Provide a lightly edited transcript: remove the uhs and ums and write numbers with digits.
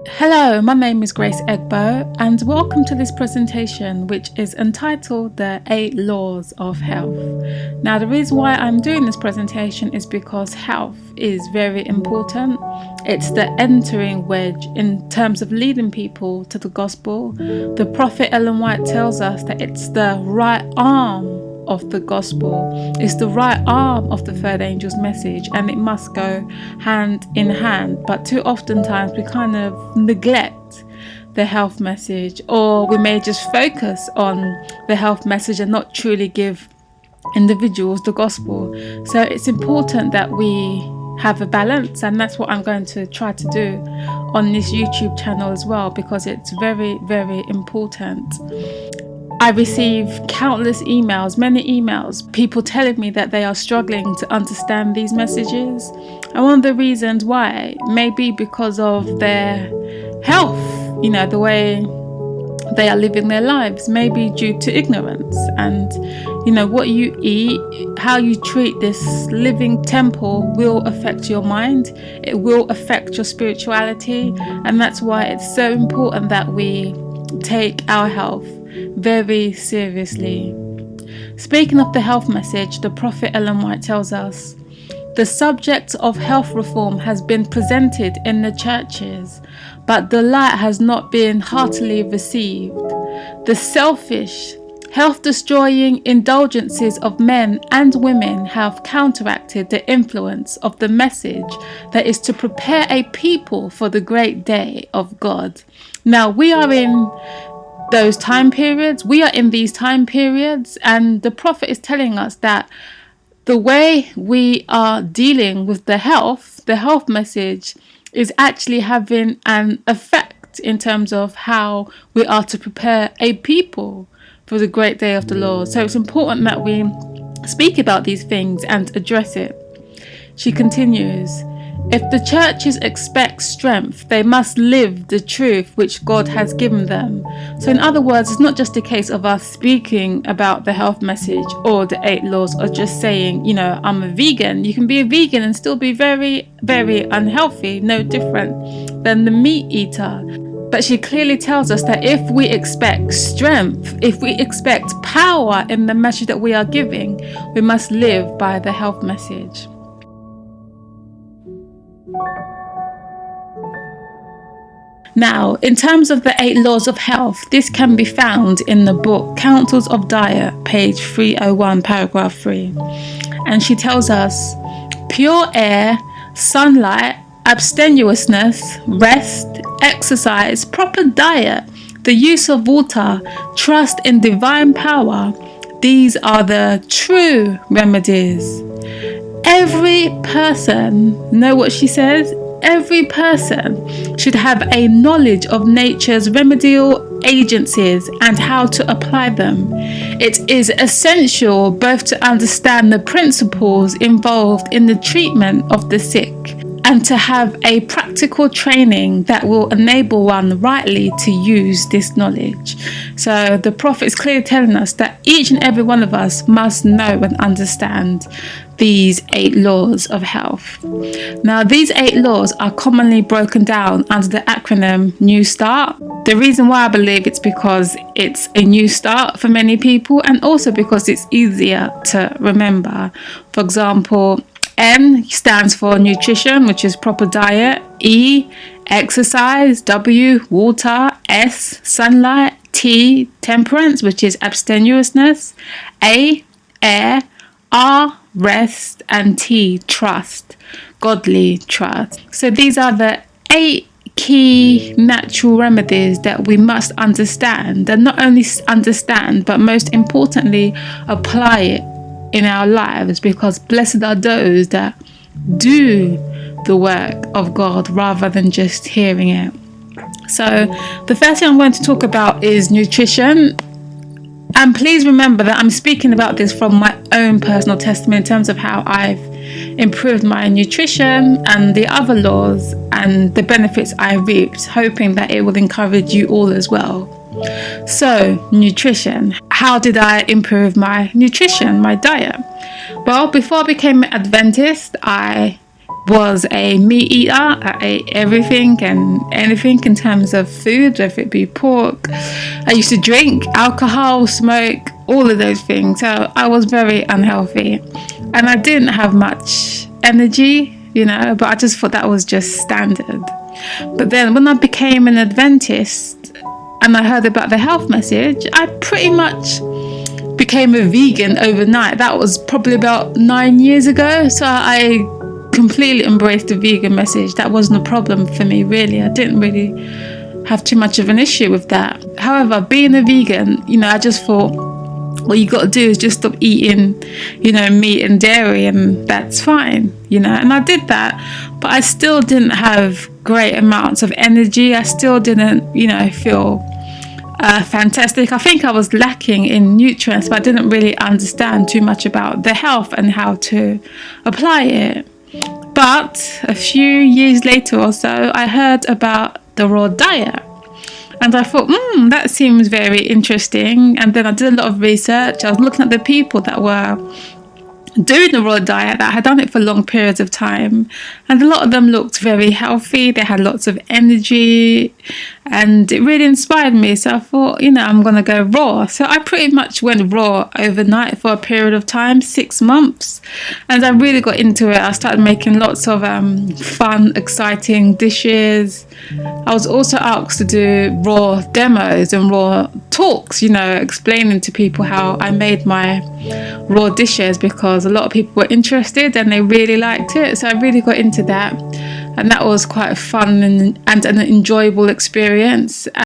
Hello, my name is Grace Egbo, and welcome to this presentation, which is entitled The 8 Laws of Health. Now, the reason why I'm doing this presentation is because health is very important. It's the entering wedge in terms of leading people to the gospel. The prophet Ellen White tells us that it's the right arm of the gospel. It's the right arm of the third angel's message, and it must go hand in hand. But too often times we kind of neglect the health message, or we may just focus on the health message and not truly give individuals the gospel. So it's important that we have a balance, and that's what I'm going to try to do on this YouTube channel as well, because it's very, very important. I receive countless emails, many emails, people telling me that they are struggling to understand these messages. And one of the reasons why may be because of their health, the way they are living their lives, maybe due to ignorance. And, what you eat, how you treat this living temple will affect your mind. It will affect your spirituality. And that's why it's so important that we take our health very seriously. Speaking of the health message, the prophet Ellen White tells us, the subject of health reform has been presented in the churches, but the light has not been heartily received. The selfish, health-destroying indulgences of men and women have counteracted the influence of the message that is to prepare a people for the great day of God. Now, we are in those time periods. We are in these time periods, and the prophet is telling us that the way we are dealing with the health message is actually having an effect in terms of how we are to prepare a people for the great day of the Lord. So it's important that we speak about these things and address it. She continues, if the churches expect strength, they must live the truth which God has given them. So in other words, it's not just a case of us speaking about the health message or the 8 laws, or just saying, I'm a vegan. You can be a vegan and still be very, very unhealthy, no different than the meat eater. But she clearly tells us that if we expect strength, if we expect power in the message that we are giving, we must live by the health message. Now, in terms of the 8 laws of health, this can be found in the book Counsels of Diet, page 301, paragraph 3. And she tells us, pure air, sunlight, abstemiousness, rest, exercise, proper diet, the use of water, trust in divine power, these are the true remedies. Every person, know what she says? Every person should have a knowledge of nature's remedial agencies and how to apply them. It is essential both to understand the principles involved in the treatment of the sick and to have a practical training that will enable one rightly to use this knowledge. So the prophet is clearly telling us that each and every one of us must know and understand these 8 laws of health. Now, these 8 laws are commonly broken down under the acronym New Start. The reason why I believe it's because it's a new start for many people, and also because it's easier to remember. For example, N stands for nutrition, which is proper diet. E, exercise. W, water. S, sunlight. T, temperance, which is abstemiousness. A, air. R, rest. And T, trust, godly trust. So these are the 8 key natural remedies that we must understand, and not only understand, but most importantly, apply it in our lives, because blessed are those that do the work of God rather than just hearing it. So the first thing I'm going to talk about is nutrition. And please remember that I'm speaking about this from my own personal testimony in terms of how I've improved my nutrition and the other laws and the benefits I reaped, hoping that it will encourage you all as well. So, nutrition. How did I improve my nutrition, my diet? Well, before I became an Adventist, I was a meat eater. I ate everything and anything in terms of food, whether it be pork. I used to drink alcohol, smoke, all of those things. So I was very unhealthy, and I didn't have much energy, but I just thought that was just standard. But then when I became an Adventist and I heard about the health message, I pretty much became a vegan overnight. That was probably about 9 years ago. So I completely embraced the vegan message. That wasn't a problem for me, really. I didn't really have too much of an issue with that. However, being a vegan, I just thought, what you got to do is just stop eating, meat and dairy, and that's fine, and I did that, but I still didn't have great amounts of energy. I still didn't, feel fantastic. I think I was lacking in nutrients, but I didn't really understand too much about the health and how to apply it. But a few years later or so, I heard about the raw diet. And I thought, that seems very interesting. And then I did a lot of research. I was looking at the people that were doing the raw diet, that had done it for long periods of time. And a lot of them looked very healthy. They had lots of energy. And it really inspired me. So I thought, I'm going to go raw. So I pretty much went raw overnight for a period of time, 6 months. And I really got into it. I started making lots of fun, exciting dishes. I was also asked to do raw demos and raw talks, explaining to people how I made my raw dishes, because a lot of people were interested and they really liked it. So I really got into that. And that was quite a fun and an enjoyable experience.